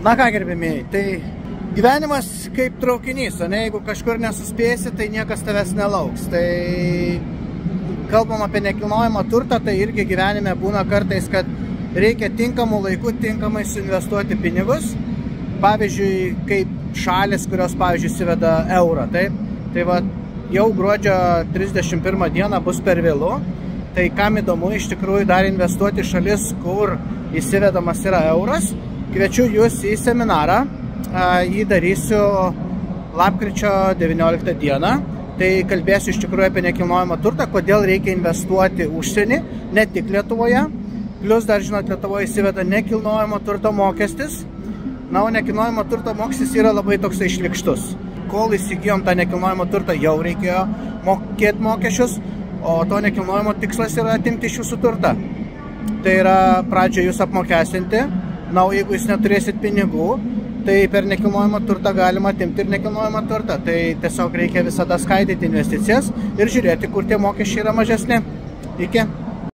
Na ką, gerbėmiai, tai gyvenimas kaip traukinys, o ne, jeigu kažkur nesuspėsi, tai niekas tavęs nelauks. Tai kalbam apie nekilnojamą turtą, tai irgi gyvenime būna kartais, kad reikia tinkamų laikų tinkamai suinvestuoti pinigus. Pavyzdžiui, kaip šalis, kurios, pavyzdžiui, įsiveda eurą. Tai va, jau gruodžio 31 dieną bus per vėlu. Tai kam įdomu iš tikrųjų dar investuoti šalis, kur įsivedamas yra euras. Kviečiu jūs į seminarą. Jį darysiu lapkričio 19 dieną. Tai kalbėsiu iš tikrųjų apie nekilnojamą turtą, kodėl reikia investuoti užsienį, ne tik Lietuvoje. Plius dar, žinot, Lietuvoje įsiveda nekilnojamo turto mokestis. Na, o nekilnojamo turto mokestis yra labai toksai šlykštus. Kol įsigijom tą nekilnojamo turtą, jau reikėjo mokėti mokesčius, o to nekilnojamo tikslas yra atimti iš jūsų turtą. Tai yra pradžioje jūs apmokestinti, na, o jeigu jūs neturėsit pinigų, tai per nekilnojamą turtą galima atimti ir nekilnojamą turtą. Tai tiesiog reikia visada skaidyti investicijas ir žiūrėti, kur tie mokesčiai yra mažesni. Iki.